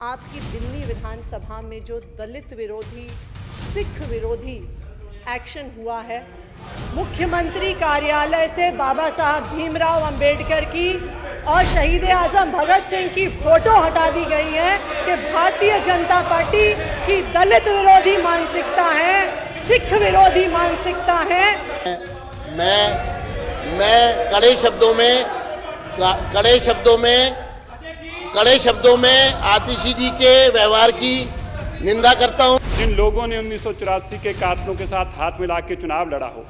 आपकी दिल्ली विधानसभा में जो दलित विरोधी, सिख विरोधी एक्शन हुआ है, मुख्यमंत्री कार्यालय से बाबा साहब भीमराव अंबेडकर की और शहीद आजम भगत सिंह की फोटो हटा दी गई है कि भारतीय जनता पार्टी की दलित विरोधी मानसिकता है, सिख विरोधी मानसिकता है। मैं कड़े शब्दों में आतिशी जी के व्यवहार की निंदा करता हूं। जिन लोगों ने 1984 के कातलों के साथ हाथ मिला के चुनाव लड़ा हो,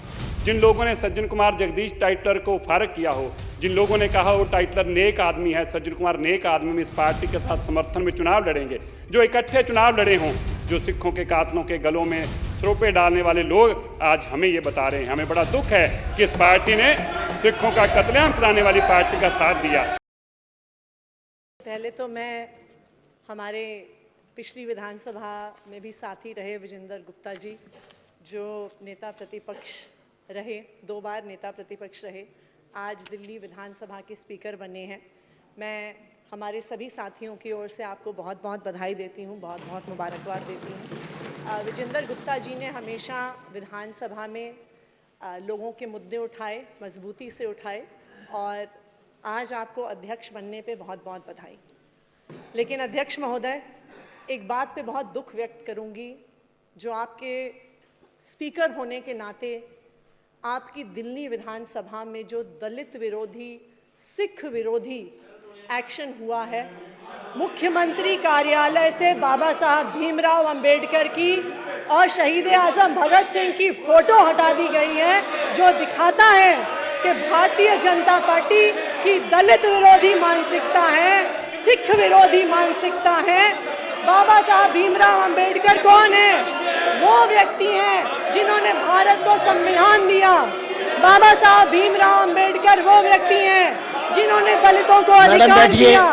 जिन लोगों ने सज्जन कुमार जगदीश टाइटलर को फारग किया हो, जिन लोगों ने कहा वो टाइटलर नेक आदमी है, सज्जन कुमार नेक आदमी में इस पार्टी के साथ समर्थन में चुनाव लड़ेंगे, जो इकट्ठे चुनाव लड़े हों, जो सिखों के कातलों के गलों में सरोपे डालने वाले लोग आज हमें ये बता रहे हैं। हमें बड़ा दुख है कि इस पार्टी ने सिखों का कत्लेआम कराने वाली पार्टी का साथ दिया। पहले तो मैं हमारे पिछली विधानसभा में भी साथी रहे विजेंद्र गुप्ता जी, जो नेता प्रतिपक्ष रहे, 2 बार नेता प्रतिपक्ष रहे, आज दिल्ली विधानसभा के स्पीकर बने हैं। मैं हमारे सभी साथियों की ओर से आपको बहुत बहुत बधाई देती हूँ, बहुत बहुत मुबारकबाद देती हूँ। विजेंद्र गुप्ता जी ने हमेशा विधानसभा में लोगों के मुद्दे उठाए, मजबूती से उठाए, और आज आपको अध्यक्ष बनने पे बहुत बहुत बधाई। लेकिन अध्यक्ष महोदय, एक बात पे बहुत दुख व्यक्त करूंगी, जो आपके स्पीकर होने के नाते आपकी दिल्ली विधानसभा में जो दलित विरोधी, सिख विरोधी एक्शन हुआ है, मुख्यमंत्री कार्यालय से बाबा साहब भीमराव अंबेडकर की और शहीद आजम भगत सिंह की फोटो हटा दी गई है, जो दिखाता है कि भारतीय जनता पार्टी की दलित विरोधी मानसिकता है, सिख विरोधी मानसिकता है। बाबा साहब भीमराव अंबेडकर कौन है? वो व्यक्ति हैं जिन्होंने भारत को संविधान दिया। बाबा साहब भीमराव अंबेडकर वो व्यक्ति हैं जिन्होंने दलितों को अधिकार दिया।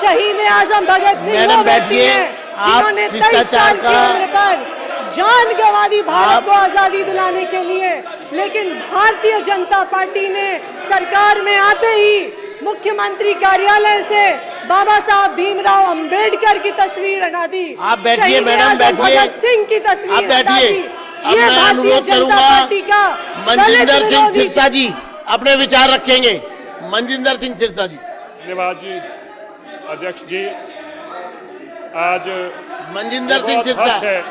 शहीद आजम भगत सिंह वो व्यक्ति हैं जिन्होंने 23 साल की उम्र पर जान गंवा दी भारत को आजादी दिलाने के लिए। लेकिन भारतीय जनता पार्टी ने सरकार में आते ही मुख्यमंत्री कार्यालय से बाबा साहब भीमराव अंबेडकर की तस्वीर हटा दी। आप बैठिए मैडम, बैठिए। भगत सिंह की तस्वीर हटा दी। अब मैं अनुरोध करूंगा मनजिंदर सिंह सिरसा जी अपने विचार रखेंगे। मनजिंदर सिंह सिरसा जी। धन्यवाद जी अध्यक्ष जी। आज मनजिंदर सिंह सिरसा है,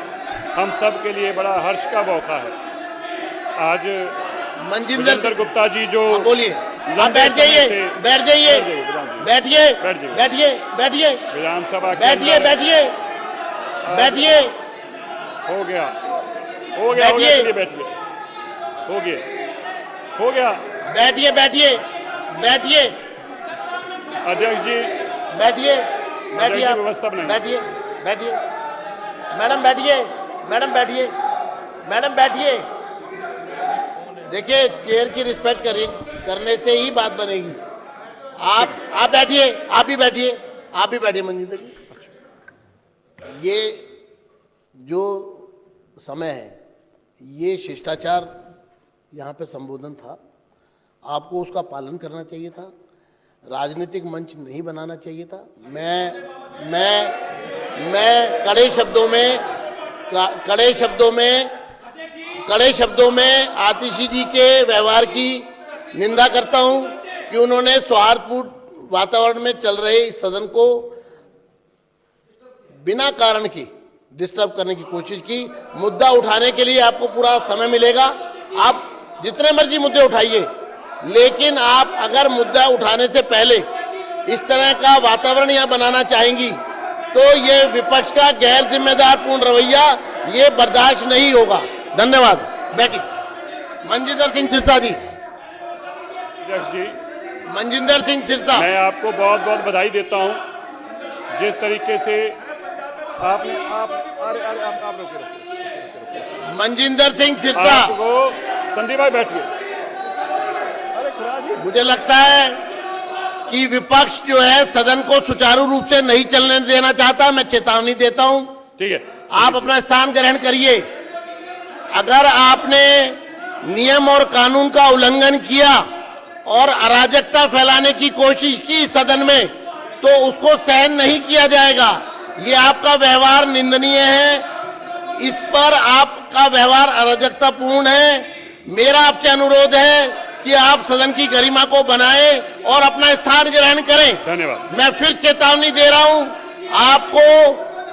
हम सब के लिए बड़ा हर्ष का मौका है। आज मनजिंदर गुप्ता जी जो बोलिए, आप बैठ जाइए, बैठ जाइए, बैठिए, बैठिए, बैठिए, विधानसभा बैठिए, बैठिए, बैठिए, हो गया, हो गया, बैठिए, बैठिए, हो गया, हो गया, बैठिए, बैठिए, बैठिए, अध्यक्ष जी बैठिए, बैठिए, व्यवस्था बनाइए, बैठिए, बैठिए, मैडम बैठिए, मैडम बैठिए, मैडम बैठिए। देखिए, चेयर की रिस्पेक्ट करने से ही बात बनेगी। आप बैठिए, आप भी बैठिए, आप भी बैठिए मनजिंदर जी। ये जो समय है, ये शिष्टाचार यहाँ पे संबोधन था, आपको उसका पालन करना चाहिए था, राजनीतिक मंच नहीं बनाना चाहिए था। मैं कड़े शब्दों में आतिशी जी के व्यवहार की निंदा करता हूं कि उन्होंने सौहार्दपूर्ण वातावरण में चल रहे इस सदन को बिना कारण के डिस्टर्ब करने की कोशिश की। मुद्दा उठाने के लिए आपको पूरा समय मिलेगा, आप जितने मर्जी मुद्दे उठाइए, लेकिन आप अगर मुद्दा उठाने से पहले इस तरह का वातावरण यहाँ बनाना चाहेंगी तो ये विपक्ष का गैर जिम्मेदार पूर्ण रवैया ये बर्दाश्त नहीं होगा। धन्यवाद। बैठिए। मनजिंदर सिंह सिरसा जी। मनजिंदर सिंह सिरसा, मैं आपको बहुत बहुत बधाई देता हूं। जिस तरीके से आपने आप मनजिंदर सिंह सिरसा, संदीप भाई बैठिए। मुझे लगता है कि विपक्ष जो है सदन को सुचारू रूप से नहीं चलने देना चाहता। मैं चेतावनी देता हूं, ठीक है, आप अपना स्थान ग्रहण करिए। अगर आपने नियम और कानून का उल्लंघन किया और अराजकता फैलाने की कोशिश की सदन में, तो उसको सहन नहीं किया जाएगा। ये आपका व्यवहार निंदनीय है। इस पर आपका व्यवहार अराजकतापूर्ण है। मेरा आपसे अनुरोध है कि आप सदन की गरिमा को बनाएं और अपना स्थान ग्रहण करें। धन्यवाद। मैं फिर चेतावनी दे रहा हूं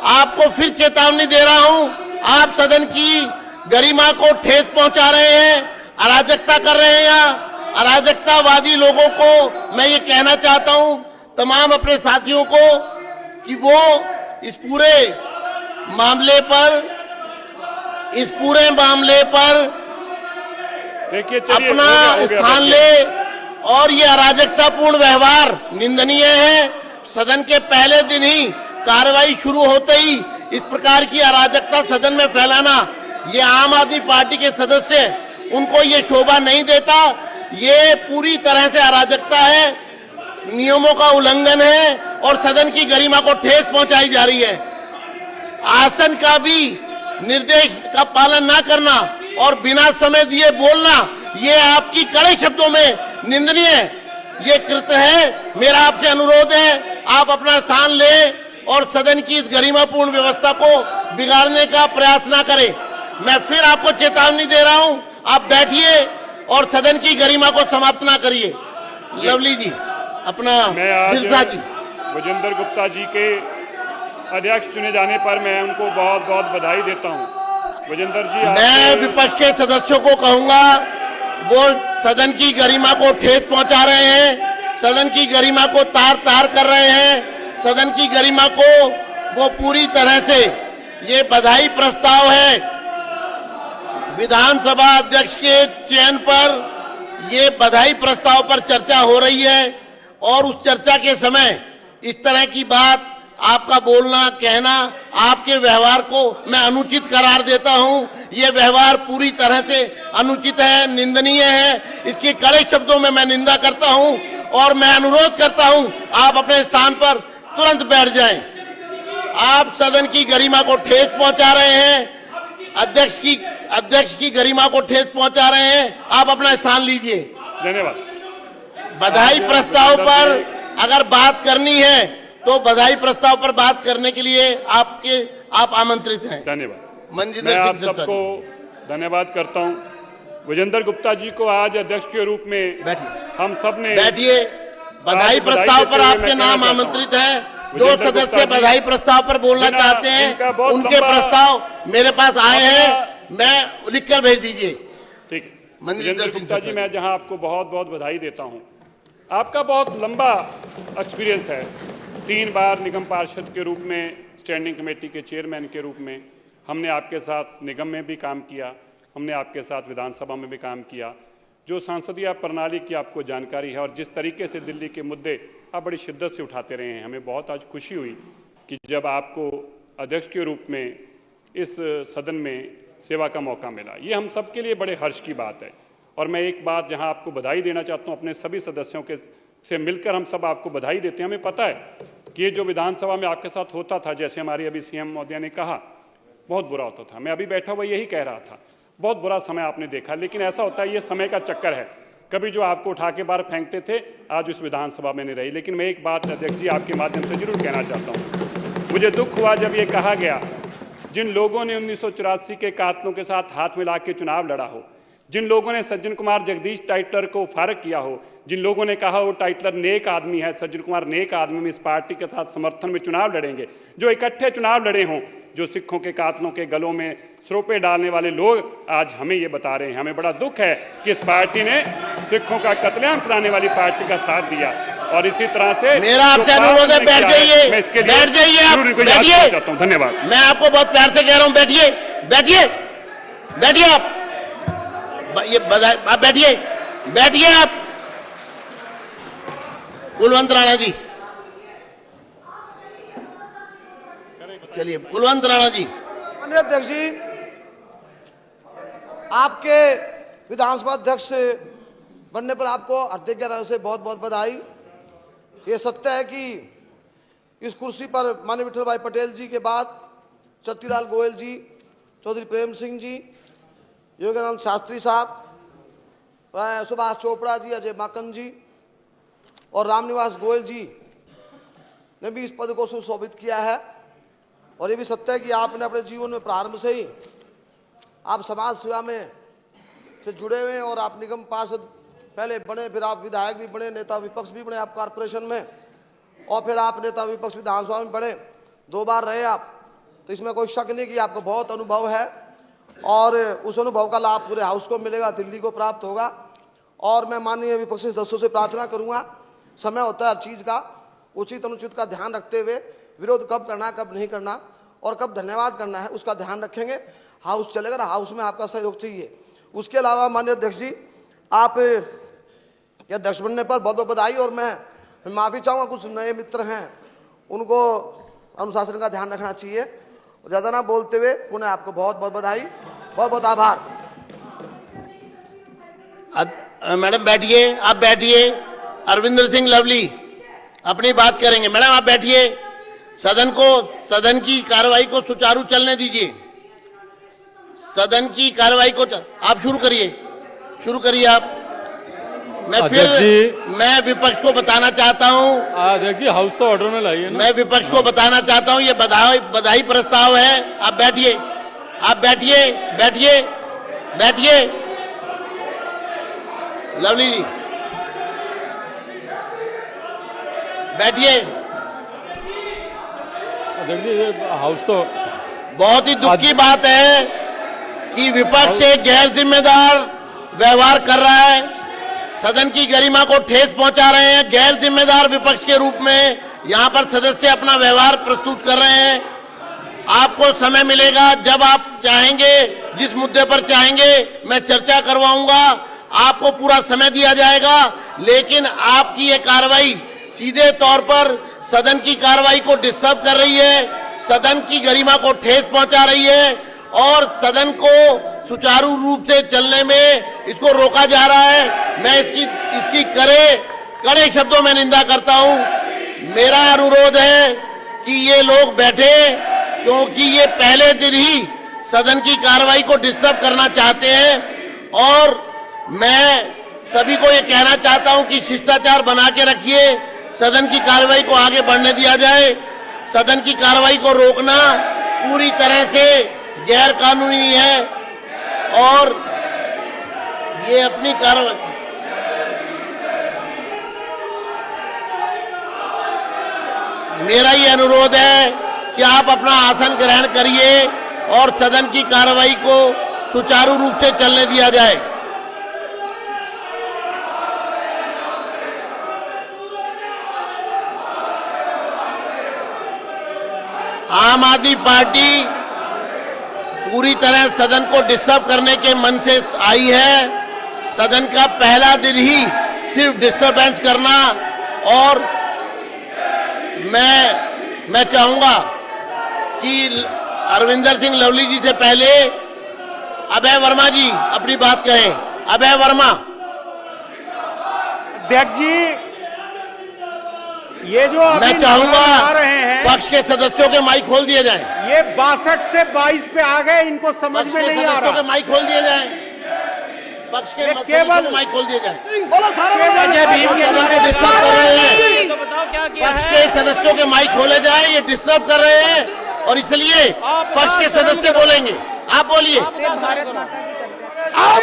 आपको फिर चेतावनी दे रहा हूं। आप सदन की गरिमा को ठेस पहुंचा रहे हैं, अराजकता कर रहे हैं। यहाँ अराजकतावादी लोगों को मैं ये कहना चाहता हूं, तमाम अपने साथियों को, कि वो इस पूरे मामले पर देखिए, चलिए, अपना हो गया, स्थान ले। और ये अराजकतापूर्ण व्यवहार निंदनीय है। सदन के पहले दिन ही, कार्रवाई शुरू होते ही इस प्रकार की अराजकता सदन में फैलाना, ये आम आदमी पार्टी के सदस्य, उनको ये शोभा नहीं देता। ये पूरी तरह से अराजकता है, नियमों का उल्लंघन है और सदन की गरिमा को ठेस पहुंचाई जा रही है। आसन का भी निर्देश का पालन ना करना और बिना समय दिए बोलना, ये आपकी कड़े शब्दों में निंदनीय ये कृत्य है। मेरा आपसे अनुरोध है, आप अपना स्थान ले और सदन की इस गरिमापूर्ण व्यवस्था को बिगाड़ने का प्रयास ना करें। मैं फिर आपको चेतावनी दे रहा हूं, आप बैठिए और सदन की गरिमा को समाप्त ना करिए। लवली जी, अपना सिरसा जी। विजेंद्र गुप्ता जी के अध्यक्ष चुने जाने पर मैं उनको बहुत बहुत बधाई देता हूं। विजेंद्र जी, मैं विपक्ष के सदस्यों को कहूंगा, वो सदन की गरिमा को ठेस पहुंचा रहे हैं, सदन की गरिमा को तार तार कर रहे हैं, सदन की गरिमा को वो पूरी तरह से, ये बधाई प्रस्ताव है विधानसभा अध्यक्ष के चयन पर, ये बधाई प्रस्ताव पर चर्चा हो रही है। और उस चर्चा के समय इस तरह की बात, आपका बोलना कहना, आपके व्यवहार को मैं अनुचित करार देता हूं। यह व्यवहार पूरी तरह से अनुचित है, निंदनीय है। इसके कड़े शब्दों में मैं निंदा करता हूं और मैं अनुरोध करता हूं, आप अपने स्थान पर तुरंत बैठ जाएं। आप सदन की गरिमा को ठेस पहुंचा रहे हैं, अध्यक्ष की गरिमा को ठेस पहुंचा रहे हैं। आप अपना स्थान लीजिए। धन्यवाद। बधाई प्रस्ताव पर अगर बात करनी है तो बधाई प्रस्ताव पर बात करने के लिए आप आमंत्रित हैं। धन्यवाद। मैं आप सबको धन्यवाद करता हूं। विजेंद्र गुप्ता जी को आज अध्यक्ष के रूप में हम सब ने बैठिए। बधाई प्रस्ताव पर आपके नाम आमंत्रित हैं। जो सदस्य बधाई प्रस्ताव पर बोलना चाहते हैं, उनके प्रस्ताव मेरे पास आए हैं, मैं लिखकर भेज दीजिए। ठीक है। विजेंद्र गुप्ता जी, मैं जहां आपको बहुत बहुत बधाई देता हूं। आपका बहुत लंबा एक्सपीरियंस है। 3 बार निगम पार्षद के रूप में, स्टैंडिंग कमेटी के चेयरमैन के रूप में हमने आपके साथ निगम में भी काम किया, हमने आपके साथ विधानसभा में भी काम किया। जो संसदीय प्रणाली की आपको जानकारी है और जिस तरीके से दिल्ली के मुद्दे आप बड़ी शिद्दत से उठाते रहे हैं, हमें बहुत आज खुशी हुई कि जब आपको अध्यक्ष के रूप में इस सदन में सेवा का मौका मिला। ये हम सब के लिए बड़े हर्ष की बात है। और मैं एक बात जहां आपको बधाई देना चाहता हूं, अपने सभी सदस्यों के से मिलकर हम सब आपको बधाई देते हैं। हमें पता है कि ये जो विधानसभा में आपके साथ होता था, जैसे हमारी अभी सीएम महोदय ने कहा, बहुत बुरा होता था। मैं अभी बैठा हुआ यही कह रहा था, बहुत बुरा समय आपने देखा। लेकिन ऐसा होता है, ये समय का चक्कर है। कभी जो आपको उठा के बाहर फेंकते थे, आज उस विधानसभा में नहीं रही। लेकिन मैं एक बात अध्यक्ष जी आपके माध्यम से जरूर कहना चाहता हूँ। मुझे दुख हुआ जब ये कहा गया, जिन लोगों ने 1984 के कातलों के साथ हाथ मिला के चुनाव लड़ा हो, जिन लोगों ने सज्जन कुमार जगदीश टाइटलर को फारग किया हो, जिन लोगों ने कहा वो टाइटलर नेक आदमी है, सज्जन कुमार नेक आदमी में इस पार्टी के साथ समर्थन में चुनाव लड़ेंगे, जो इकट्ठे चुनाव लड़े हों, जो सिखों के कातलों के गलों में सरोपे डालने वाले लोग आज हमें ये बता रहे हैं। हमें बड़ा दुख है कि इस पार्टी ने सिखों का कत्लेआम कराने वाली पार्टी का साथ दिया। और इसी तरह से मेरा आपसे अनुरोध है, बैठ जाइए, बैठ जाइए, आप बैठिए। धन्यवाद। मैं आपको बहुत प्यार से कह रहा हूं, बैठिए, बैठिए, बैठिए। आप ये आप बैठिए, बैठिए। आप कुलवंत राणा जी, चलिए कुलवंत राणा जी। माननीय अध्यक्ष जी, आपके विधानसभा अध्यक्ष बनने पर आपको हार्दिक तरह से बहुत बहुत बधाई। ये सत्य है कि इस कुर्सी पर माननीय विठल भाई पटेल जी के बाद चतुरालाल गोयल जी, चौधरी प्रेम सिंह जी, योगानंद शास्त्री साहब, सुभाष चोपड़ा जी, अजय माकन जी और रामनिवास गोयल जी ने भी इस पद को सुशोभित किया है। और ये भी सत्य है कि आपने अपने जीवन में प्रारंभ से ही आप समाज सेवा में से जुड़े हुए हैं और आप निगम पार्षद पहले बने, फिर आप विधायक भी बने, नेता विपक्ष भी बने आप कारपोरेशन में, और फिर आप नेता विपक्ष विधानसभा में बने, 2 बार रहे आप। तो इसमें कोई शक नहीं कि आपको बहुत अनुभव है और उस अनुभव का लाभ पूरे हाउस को मिलेगा, दिल्ली को प्राप्त होगा। और मैं माननीय विपक्षी सदस्यों से प्रार्थना करूंगा, समय होता है हर चीज़ का, उचित अनुचित का ध्यान रखते हुए विरोध कब करना कब नहीं करना और कब धन्यवाद करना है उसका ध्यान रखेंगे। हाउस चलेगा ना, हाउस में आपका सहयोग चाहिए। उसके अलावा माननीय अध्यक्ष जी, आप ये अध्यक्ष बनने पर बहुत बहुत बधाई। और मैं माफ़ी चाहूँगा, कुछ नए मित्र हैं उनको अनुशासन का ध्यान रखना चाहिए। ज़्यादा ना बोलते हुए पुनः आपको बहुत बहुत बधाई, बहुत बहुत आभार। मैडम बैठिए, आप बैठिए। अरविंदर सिंह लवली अपनी बात करेंगे। मैडम आप बैठिए। सदन की कार्रवाई को सुचारू चलने दीजिए। सदन की कार्रवाई को आप शुरू करिए आप। मैं विपक्ष को बताना चाहता हूं, अध्यक्ष जी हाउस तो ऑर्डर में लाइए ना। मैं विपक्ष को बताना चाहता हूं, ये बधाई प्रस्ताव है। आप बैठिए, बैठिए लवली जी, बैठिए। अध्यक्ष जी ये हाउस तो बहुत ही दुख की बात है कि विपक्ष एक गैर जिम्मेदार व्यवहार कर रहा है, सदन की गरिमा को ठेस पहुंचा रहे हैं। गैर जिम्मेदार विपक्ष के रूप में यहां पर सदस्य अपना व्यवहार प्रस्तुत कर रहे हैं। आपको समय मिलेगा, जब आप चाहेंगे, जिस मुद्दे पर चाहेंगे मैं चर्चा करवाऊंगा, आपको पूरा समय दिया जाएगा। लेकिन आपकी ये कार्रवाई सीधे तौर पर सदन की कार्रवाई को डिस्टर्ब कर रही है, सदन की गरिमा को ठेस पहुंचा रही है और सदन को सुचारू रूप से चलने में इसको रोका जा रहा है। मैं इसकी कड़े शब्दों में निंदा करता हूं। मेरा अनुरोध है कि ये लोग बैठे, क्योंकि ये पहले दिन ही सदन की कार्रवाई को डिस्टर्ब करना चाहते हैं। और मैं सभी को ये कहना चाहता हूं कि शिष्टाचार बना के रखिए, सदन की कार्रवाई को आगे बढ़ने दिया जाए। सदन की कार्रवाई को रोकना पूरी तरह से गैर कानूनी है और ये अपनी कार्रवाई, मेरा ये अनुरोध है कि आप अपना आसन ग्रहण करिए और सदन की कार्रवाई को सुचारू रूप से चलने दिया जाए। आम आदमी पार्टी पूरी तरह सदन को डिस्टर्ब करने के मन से आई है। सदन का पहला दिन ही सिर्फ डिस्टर्बेंस करना। और मैं चाहूंगा कि अरविंदर सिंह लवली जी से पहले अभय वर्मा जी अपनी बात कहें। अभय वर्मा। अध्यक्ष जी, ये जो मैं अभी चाहूंगा आ रहे हैं, पक्ष के सदस्यों के माइक खोल दिए जाएं। ये 62 से 22 पे आ गए, इनको समझ पक्ष में के नहीं आ सदस्यों के रहा। माइक खोल दिए जाएं। पक्ष के ये सदस्यों केवल के माइक खोल दिए जाएं। बोलो सारा सदन को डिस्टर्ब कर रहे हैं। पक्ष के सदस्यों के माइक खोले जाएं, ये डिस्टर्ब कर रहे हैं और इसलिए पक्ष के सदस्य बोलेंगे। आप बोलिए। आप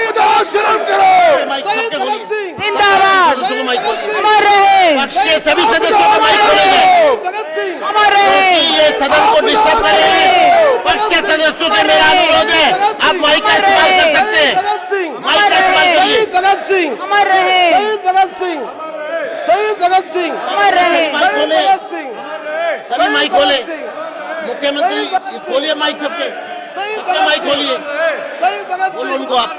शर्म करो। माइक सबके बोलिए। जिंदाबाद। सदस्यों को माइक खोलिए। अमर रहे, पक्ष के सभी सदस्यों को माइक खोले जाएं। भगत सिंह। अमर रहे। ये सदन को डिस्टर्ब कर रहे हैं। पक्ष के सदस्यों से मेरा अनुरोध है, आप माइक का इस्तेमाल कर सकते हैं। भगत सिंह। माइक का इस्तेमाल करिए। शहीद भगत सिंह। अमर रहे, शहीद भगत सिंह। शहीद भगत सिंह। अमर रहे। शहीद भगत सिंह। सभी माइक खोले। शहीद भगत सिंह। मुख्यमंत्री खोलिए माइक सबके। शहीद सबके भगत माइक सिंह। खोलिए। शहीद भगत बोलो सिंह। उनको, आप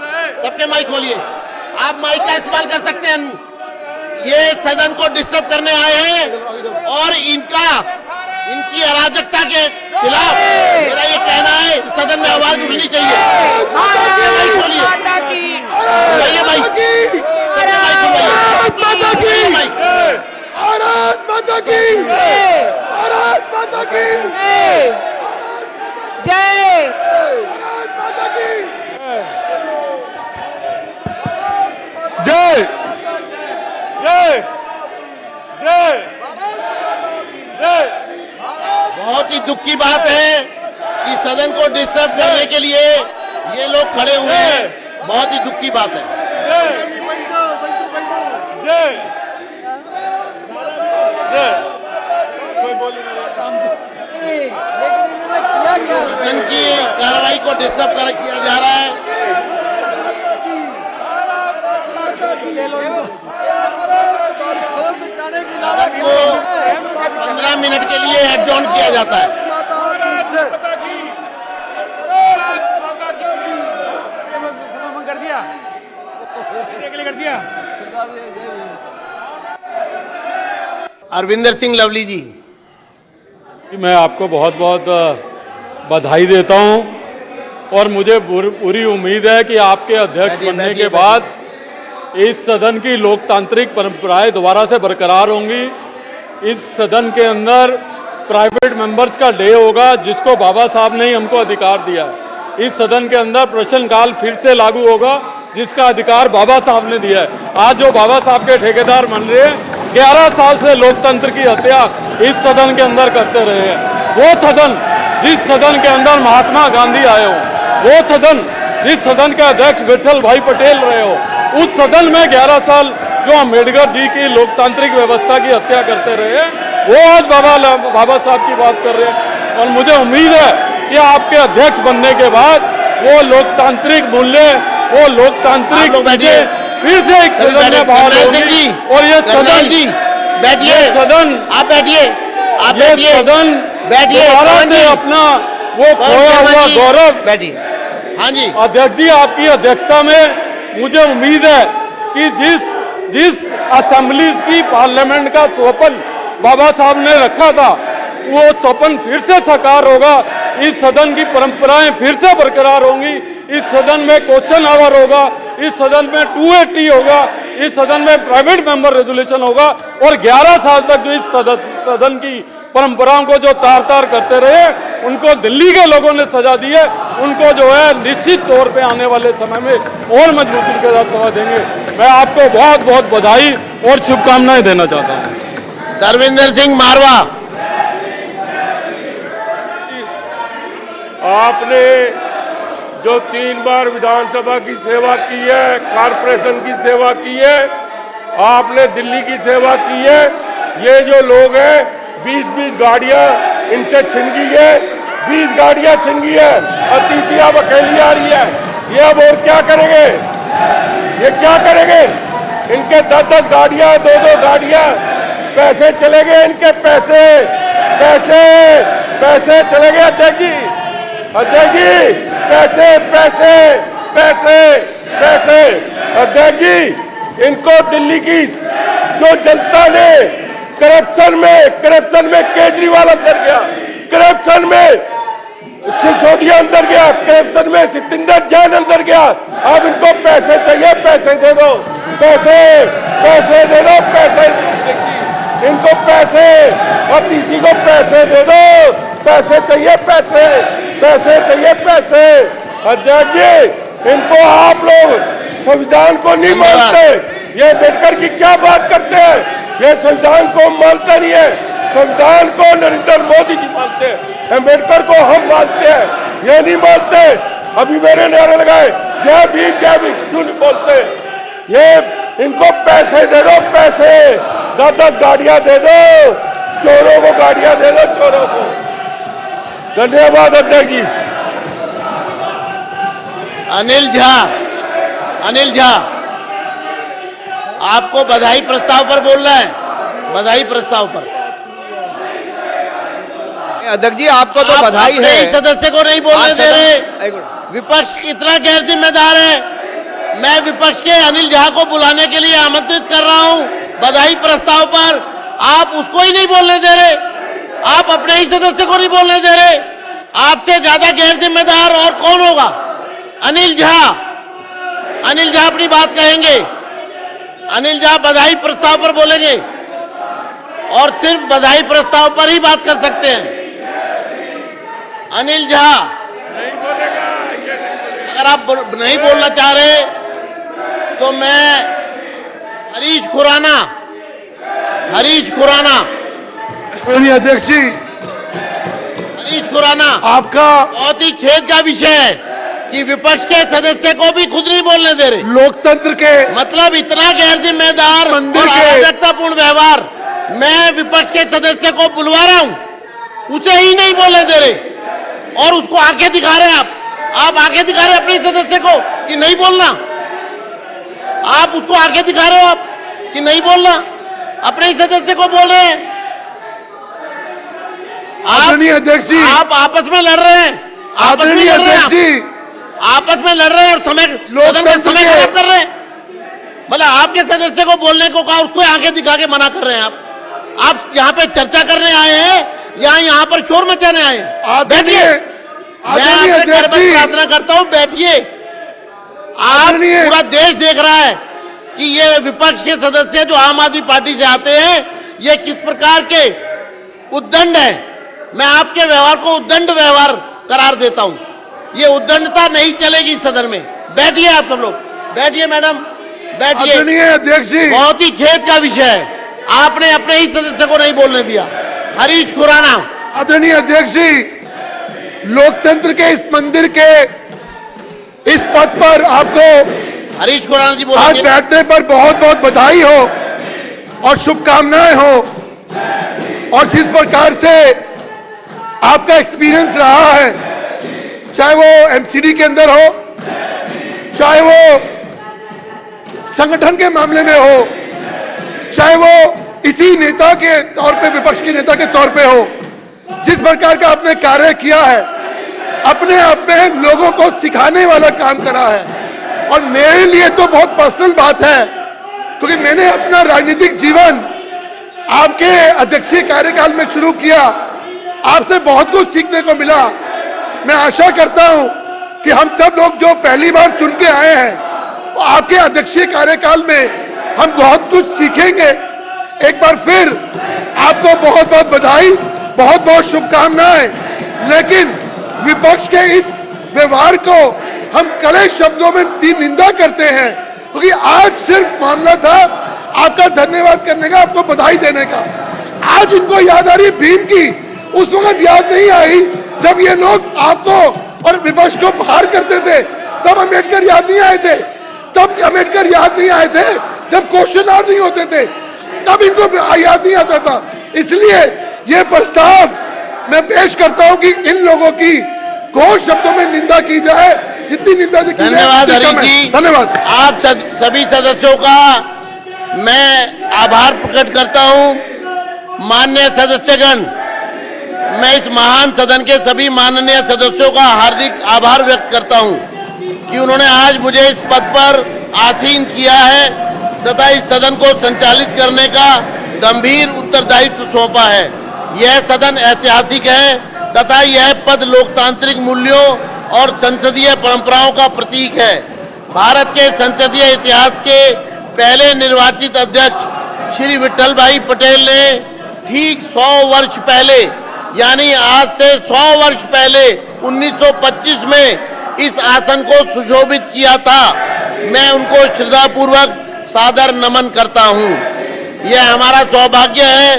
सबके माइक खोलिए। आप माइक का इस्तेमाल कर सकते हैं। ये सदन को डिस्टर्ब करने आए हैं और इनकी अराजकता के खिलाफ मेरा ये कहना है, सदन में आवाज उठनी चाहिए। सबके माइक खोलिए। माता की, खोलिए माइक। सबके माइक खोलिए। माइक। भारत माता की। भारत माता की। जय। भारत माता की। जय जय जय भारत माता की। जय। बहुत ही दुख की बात है है कि सदन को डिस्टर्ब करने के लिए ये लोग खड़े हुए हैं। बहुत ही दुख की बात है। सदन की कार्रवाई को डिस्टर्ब किया जा रहा है। सदन को 15 मिनट के लिए एडजॉर्न किया जाता है। कर दिया अरविंदर सिंह लवली जी। मैं आपको बहुत बहुत बधाई देता हूं और मुझे पूरी उम्मीद है कि आपके अध्यक्ष बनने के बाद इस सदन की लोकतांत्रिक परंपराएं दोबारा से बरकरार होंगी। इस सदन के अंदर प्राइवेट मेंबर्स का डे होगा, जिसको बाबा साहब ने ही हमको अधिकार दिया है। इस सदन के अंदर प्रश्नकाल फिर से लागू होगा, जिसका अधिकार बाबा साहब ने दिया है। आज जो बाबा साहब के ठेकेदार बन रहे हैं, 11 साल से लोकतंत्र की हत्या इस सदन के अंदर करते रहे हैं। वो सदन जिस सदन के अंदर महात्मा गांधी आए हो, वो सदन जिस सदन के अध्यक्ष विठल भाई पटेल रहे हो, उस सदन में 11 साल जो अम्बेडकर जी की लोकतांत्रिक व्यवस्था की हत्या करते रहे, वो आज बाबा साहब की बात कर रहे हैं। और मुझे उम्मीद है कि आपके अध्यक्ष बनने के बाद वो लोकतांत्रिक मूल्य, वो लोकतांत्रिक चीजें फिर से एक सदन में बाहर होगी। और ये सदन जी बैठिए, सदन आप बैठिए, आप ये बैठिए, सदन बैठिए, दोबारा से अपना वो खोया हुआ गौरव। बैठिए। हाँ जी अध्यक्ष जी, आपकी अध्यक्षता में मुझे उम्मीद है कि जिस असेंबलीज की पार्लियामेंट का स्वप्न बाबा साहब ने रखा था, वो स्वप्न फिर से साकार होगा। इस सदन की परंपराएं फिर से बरकरार होंगी। इस सदन में क्वेश्चन आवर होगा, इस सदन में 280 होगा, इस सदन में प्राइवेट मेंबर रेजोल्यूशन होगा। और 11 साल तक जो इस सदन की परंपराओं को जो तार तार करते रहे, उनको दिल्ली के लोगों ने सजा दी है। उनको जो है निश्चित तौर पे आने वाले समय में और मजबूती के साथ सजा देंगे। मैं आपको बहुत बहुत बधाई और शुभकामनाएं देना चाहता हूँ। धर्मेंद्र सिंह मारवा। आपने जो 3 बार विधानसभा की सेवा की है, कारपोरेशन की सेवा की है, आपने दिल्ली की सेवा की है। ये जो लोग हैं, 20-20 गाड़ियां इनसे छिन गई है, 20 गाड़ियां छिन गई है और तीसरी अब अकेली आ रही है। ये अब और क्या करेंगे? ये क्या करेंगे? इनके 10-10 गाड़ियां, 2-2 गाड़ियां, पैसे चले गए इनके, पैसे पैसे पैसे चले गए। अध्यक्ष जी, अध्यक्ष जी, पैसे पैसे पैसे पैसे। अध्यक्ष जी, इनको दिल्ली की जो जनता ने करप्शन में केजरीवाल अंदर गया, करप्शन में सिसोदिया अंदर गया, करप्शन में सतिंदर जैन अंदर गया। अब इनको पैसे चाहिए, पैसे दे दो, पैसे पैसे दे दो, पैसे इनको पैसे, और किसी को पैसे दे दो, पैसे चाहिए, पैसे पैसे चाहिए, पैसे। अध्यक्ष जी, इनको आप लोग संविधान को नहीं मानते। ये अम्बेडकर की क्या बात करते हैं? ये संविधान को मानते नहीं है। संविधान को नरेंद्र मोदी जी मानते हैं, अम्बेडकर को हम मानते हैं, ये नहीं मानते। अभी मेरे नारे लगाए जय भीम, क्यों नहीं बोलते? ये इनको पैसे दे दो, पैसे, 10-10 गाड़ियां दे दो, चोरों को गाड़ियां दे दो, चोरों को। धन्यवाद अध्यक्ष जी। अनिल झा, आपको बधाई प्रस्ताव पर बोलना है, बधाई प्रस्ताव पर। अध्यक्ष जी, आपको तो आप बधाई अपने है। ही सदस्य को नहीं बोलने दे रहे। विपक्ष कितना गैर जिम्मेदार है। मैं विपक्ष के अनिल झा को बुलाने के लिए आमंत्रित कर रहा हूं बधाई प्रस्ताव पर, आप उसको ही नहीं बोलने दे रहे। आप अपने ही सदस्य को नहीं बोलने दे रहे। आपसे ज्यादा गैर जिम्मेदार और कौन होगा? अनिल झा अपनी बात कहेंगे। अनिल झा बधाई प्रस्ताव पर बोलेंगे और सिर्फ बधाई प्रस्ताव पर ही बात कर सकते हैं। अनिल झा, अगर आप नहीं बोलना चाह रहे तो मैं हरीश खुराना अध्यक्ष जी, हरीश खुराना, आपका बहुत ही खेद का विषय है कि विपक्ष के सदस्य को भी खुद नहीं बोलने दे रहे। लोकतंत्र के मतलब इतना गैर जिम्मेदार मंदिर और के- अराजकतापूर्ण व्यवहार। मैं विपक्ष के सदस्य को बुलवा रहा हूं, उसे ही नहीं बोलने दे रहे और उसको आंखें दिखा रहे हैं। आप आंखें दिखा रहे हैं अपने सदस्य को कि नहीं बोलना। आप उसको आंखें दिखा रहे हो आप कि नहीं बोलना, अपने ही सदस्य को बोल रहे हैं। आदरणीय अध्यक्ष जी, आप आपस में लड़ रहे हैं, आपस में आदरणीय लड़ रहे हैं अध्यक्ष जी, आपस में लड़ रहे हैं और समय सदन का समय खराब कर रहे हैं। मतलब आपके सदस्य को बोलने को कहा, उसको आंखें दिखा के मना कर रहे हैं। आप यहाँ पे चर्चा करने आए हैं या यहाँ पर शोर मचाने आए हैं? आदरणीय मैं आपसे अध्यक्ष जी, प्रार्थना करता हूँ, बैठिए। आप आदरणीय- पूरा देश देख रहा है कि ये विपक्ष के सदस्य जो आम आदमी पार्टी से आते हैं, ये किस प्रकार के उद्दंड है। मैं आपके व्यवहार को उद्दंड व्यवहार करार देता हूँ। ये उद्दंडता नहीं चलेगी सदन में। बैठिए आप सब लोग, बैठिए मैडम, बैठिए। आदरणीय अध्यक्ष जी, बहुत ही खेद का विषय है, आपने अपने ही सदस्य को नहीं बोलने दिया। हरीश खुराना, आदरणीय अध्यक्ष जी, लोकतंत्र के इस मंदिर के इस पद पर आपको हरीश खुराना जी आज बोलेंगे। बैठने पर बहुत बहुत बधाई हो और शुभकामनाएं हो। और जिस प्रकार से आपका एक्सपीरियंस रहा है, चाहे वो एमसीडी के अंदर हो, चाहे वो संगठन के मामले में हो, चाहे वो इसी नेता के तौर पे, विपक्ष के नेता के तौर पे हो, जिस प्रकार का आपने कार्य किया है, अपने आप में लोगों को सिखाने वाला काम करा है। और मेरे लिए तो बहुत पर्सनल बात है, क्योंकि मैंने अपना राजनीतिक जीवन आपके अध्यक्षीय कार्यकाल में शुरू किया। आपसे बहुत कुछ सीखने को मिला। मैं आशा करता हूं कि हम सब लोग जो पहली बार चुन के आए हैं, वो आपके अध्यक्षीय कार्यकाल में हम बहुत कुछ सीखेंगे। एक बार फिर आपको बहुत बहुत बधाई, बहुत बहुत शुभकामनाएं। लेकिन विपक्ष के इस व्यवहार को हम कड़े शब्दों में निंदा करते हैं, क्योंकि आज सिर्फ मामला था आपका धन्यवाद करने का, आपको बधाई देने का। आज इनको याद आ रही भीम की, उस वक्त याद नहीं आई जब ये लोग आपको और विपक्ष को बाहर करते थे। तब अम्बेडकर याद नहीं आए थे, तब अम्बेडकर याद नहीं आए थे, जब क्वेश्चन आवर नहीं होते थे, तब इनको याद नहीं आता था। इसलिए ये प्रस्ताव मैं पेश करता हूं कि इन लोगों की घोष शब्दों में निंदा की जाए, जितनी निंदा से की जाए। धन्यवाद उतनी हरीश कम है। जी, धन्यवाद। आप सभी सदस्यों का मैं आभार प्रकट करता हूं। माननीय सदस्यगण, मैं इस महान सदन के सभी माननीय सदस्यों का हार्दिक आभार व्यक्त करता हूं कि उन्होंने आज मुझे इस पद पर आसीन किया है तथा इस सदन को संचालित करने का गंभीर उत्तरदायित्व सौंपा है। यह सदन ऐतिहासिक है तथा यह पद लोकतांत्रिक मूल्यों और संसदीय परंपराओं का प्रतीक है। भारत के संसदीय इतिहास के पहले निर्वाचित अध्यक्ष श्री विट्ठल भाई पटेल ने ठीक 100 वर्ष पहले, यानी आज से 100 वर्ष पहले 1925 में इस आसन को सुशोभित किया था। मैं उनको श्रद्धापूर्वक सादर नमन करता हूं। यह हमारा सौभाग्य है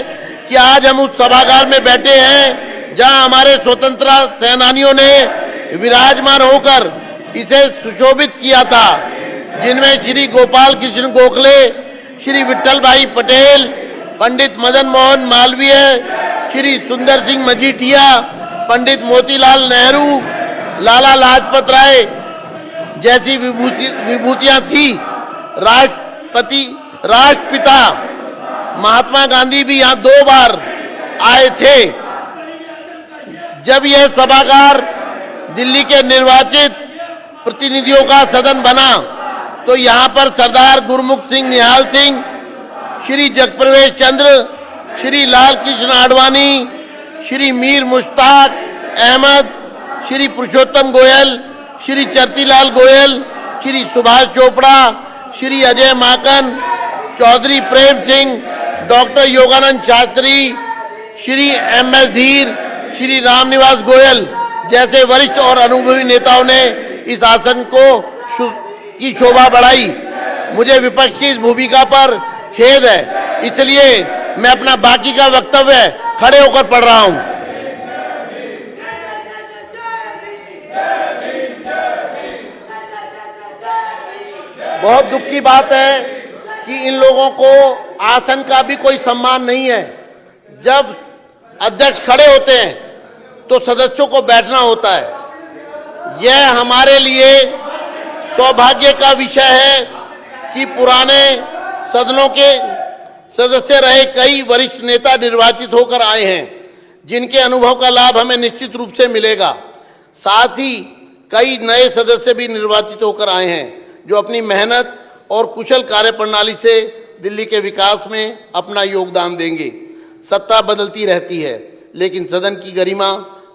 कि आज हम उस सभागार में बैठे हैं जहां हमारे स्वतंत्रता सेनानियों ने विराजमान होकर इसे सुशोभित किया था, जिनमें श्री गोपाल कृष्ण गोखले, श्री विट्ठल भाई पटेल, पंडित मदन मोहन मालवीय, श्री सुंदर सिंह मजीठिया, पंडित मोतीलाल नेहरू, लाला लाजपत राय जैसी विभूतियां थी। राष्ट्रपिता महात्मा गांधी भी यहाँ 2 बार आए थे। जब यह सभागार दिल्ली के निर्वाचित प्रतिनिधियों का सदन बना तो यहाँ पर सरदार गुरमुख सिंह निहाल सिंह, श्री जगप्रवेश चंद्र, श्री लाल कृष्ण आडवाणी, श्री मीर मुश्ताक अहमद, श्री पुरुषोत्तम गोयल, श्री चरतीलाल गोयल, श्री सुभाष चोपड़ा, श्री अजय माकन, चौधरी प्रेम सिंह, डॉक्टर योगानंद शास्त्री, श्री MS धीर, श्री रामनिवास गोयल जैसे वरिष्ठ और अनुभवी नेताओं ने इस आसन की शोभा बढ़ाई। मुझे विपक्ष की इस भूमिका पर खेद है, इसलिए मैं अपना बाकी का वक्तव्य खड़े होकर पढ़ रहा हूं। बहुत दुख की बात है कि इन लोगों को आसन का भी कोई सम्मान नहीं है। जब अध्यक्ष खड़े होते हैं तो सदस्यों को बैठना होता है। यह हमारे लिए सौभाग्य का विषय है कि पुराने सदनों के सदस्य रहे कई वरिष्ठ नेता निर्वाचित होकर आए हैं, जिनके अनुभव का लाभ हमें निश्चित रूप से मिलेगा। साथ ही कई नए सदस्य भी निर्वाचित होकर आए हैं, जो अपनी मेहनत और कुशल कार्यप्रणाली से दिल्ली के विकास में अपना योगदान देंगे। सत्ता बदलती रहती है, लेकिन सदन की गरिमा,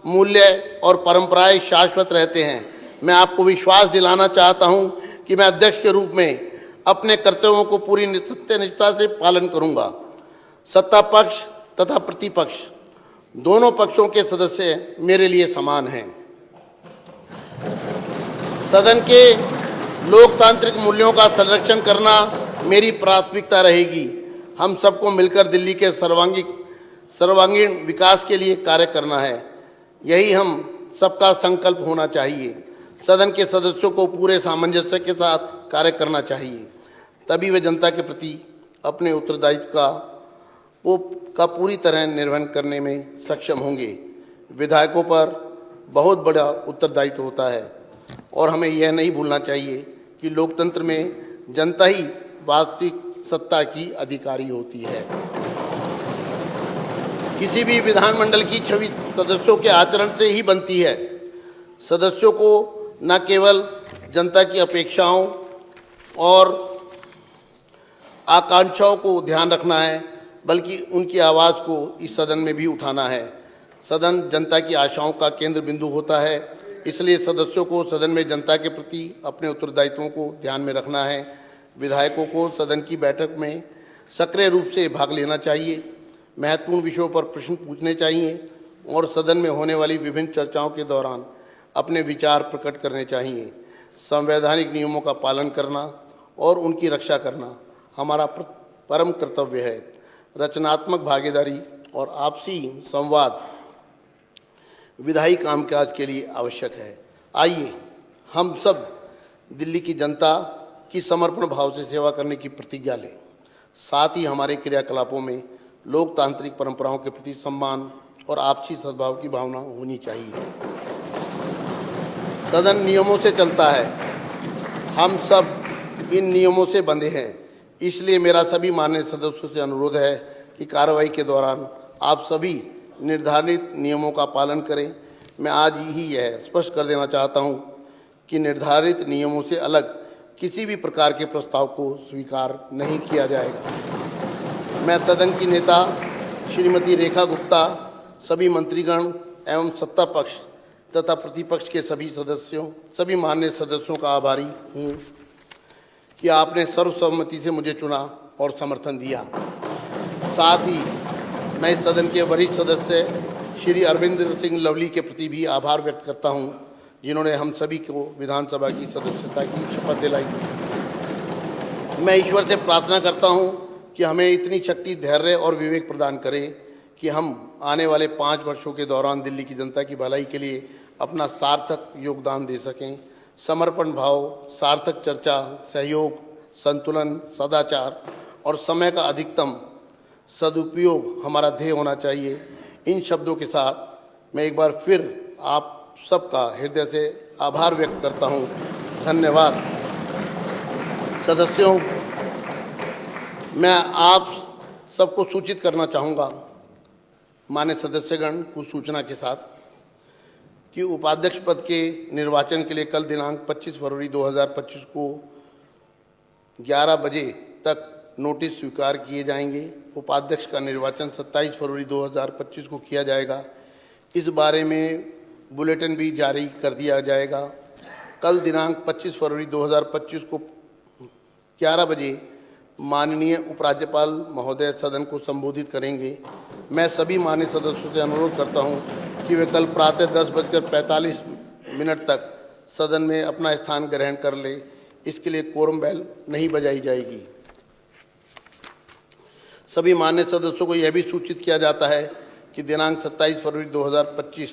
मूल्य और परंपराएं शाश्वत रहते हैं। मैं आपको विश्वास दिलाना चाहता हूं कि मैं अध्यक्ष के रूप में अपने कर्तव्यों को पूरी सत्यनिष्ठा से पालन करूंगा। सत्ता पक्ष तथा प्रतिपक्ष दोनों पक्षों के सदस्य मेरे लिए समान हैं। सदन के लोकतांत्रिक मूल्यों का संरक्षण करना मेरी प्राथमिकता रहेगी। हम सबको मिलकर दिल्ली के सर्वांगीण विकास के लिए कार्य करना है। यही हम सबका संकल्प होना चाहिए। सदन के सदस्यों को पूरे सामंजस्य के साथ कार्य करना चाहिए, तभी वे जनता के प्रति अपने उत्तरदायित्व का पूरी तरह निर्वहन करने में सक्षम होंगे। विधायकों पर बहुत बड़ा उत्तरदायित्व होता है और हमें यह नहीं भूलना चाहिए कि लोकतंत्र में जनता ही वास्तविक सत्ता की अधिकारी होती है। किसी भी विधानमंडल की छवि सदस्यों के आचरण से ही बनती है। सदस्यों को न केवल जनता की अपेक्षाओं और आकांक्षाओं को ध्यान रखना है, बल्कि उनकी आवाज़ को इस सदन में भी उठाना है। सदन जनता की आशाओं का केंद्र बिंदु होता है, इसलिए सदस्यों को सदन में जनता के प्रति अपने उत्तरदायित्वों को ध्यान में रखना है। विधायकों को सदन की बैठक में सक्रिय रूप से भाग लेना चाहिए, महत्वपूर्ण विषयों पर प्रश्न पूछने चाहिए और सदन में होने वाली विभिन्न चर्चाओं के दौरान अपने विचार प्रकट करने चाहिए। संवैधानिक नियमों का पालन करना और उनकी रक्षा करना हमारा परम कर्तव्य है। रचनात्मक भागीदारी और आपसी संवाद विधायी कामकाज के लिए आवश्यक है। आइए हम सब दिल्ली की जनता की समर्पण भाव से सेवा करने की प्रतिज्ञा लें। साथ ही हमारे क्रियाकलापों में लोकतांत्रिक परंपराओं के प्रति सम्मान और आपसी सद्भाव की भावना होनी चाहिए। सदन नियमों से चलता है, हम सब इन नियमों से बंधे हैं। इसलिए मेरा सभी माननीय सदस्यों से अनुरोध है कि कार्रवाई के दौरान आप सभी निर्धारित नियमों का पालन करें। मैं आज ही यह स्पष्ट कर देना चाहता हूं कि निर्धारित नियमों से अलग किसी भी प्रकार के प्रस्ताव को स्वीकार नहीं किया जाएगा। मैं सदन की नेता श्रीमती रेखा गुप्ता, सभी मंत्रीगण एवं सत्ता पक्ष तथा प्रतिपक्ष के सभी माननीय सदस्यों का आभारी हूँ कि आपने सर्वसम्मति से मुझे चुना और समर्थन दिया। साथ ही मैं इस सदन के वरिष्ठ सदस्य श्री अरविंद सिंह लवली के प्रति भी आभार व्यक्त करता हूं, जिन्होंने हम सभी को विधानसभा की सदस्यता की शपथ दिलाई। मैं ईश्वर से प्रार्थना करता हूं कि हमें इतनी शक्ति, धैर्य और विवेक प्रदान करे कि हम आने वाले 5 वर्षों के दौरान दिल्ली की जनता की भलाई के लिए अपना सार्थक योगदान दे सकें। समर्पण भाव, सार्थक चर्चा, सहयोग, संतुलन, सदाचार और समय का अधिकतम सदुपयोग हमारा ध्येय होना चाहिए। इन शब्दों के साथ मैं एक बार फिर आप सबका हृदय से आभार व्यक्त करता हूं। धन्यवाद। सदस्यों, मैं आप सबको सूचित करना चाहूँगा, माननीय सदस्यगण, कुछ सूचना के साथ, कि उपाध्यक्ष पद के निर्वाचन के लिए कल दिनांक 25 फरवरी 2025 को 11 बजे तक नोटिस स्वीकार किए जाएंगे। उपाध्यक्ष का निर्वाचन 27 फरवरी 2025 को किया जाएगा। इस बारे में बुलेटिन भी जारी कर दिया जाएगा। कल दिनांक 25 फरवरी 2025 को 11 बजे माननीय उपराज्यपाल महोदय सदन को संबोधित करेंगे। मैं सभी माननीय सदस्यों से अनुरोध करता हूं कि वे कल प्रातः 10:45 तक सदन में अपना स्थान ग्रहण कर ले। इसके लिए कोरम बेल नहीं बजाई जाएगी। सभी माननीय सदस्यों को यह भी सूचित किया जाता है कि दिनांक 27 फरवरी 2025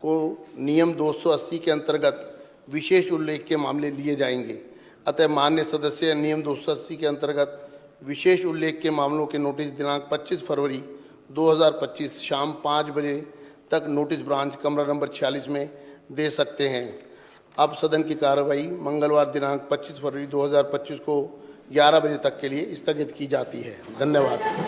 को नियम 280 के अंतर्गत विशेष उल्लेख के मामले लिए जाएंगे। अतः माननीय सदस्य नियम 280 के अंतर्गत विशेष उल्लेख के मामलों के नोटिस दिनांक 25 फरवरी 2025 शाम 5 बजे तक नोटिस ब्रांच कमरा नंबर 46 में दे सकते हैं। अब सदन की कार्रवाई मंगलवार दिनांक 25 फरवरी 2025 को 11 बजे तक के लिए स्थगित की जाती है। धन्यवाद।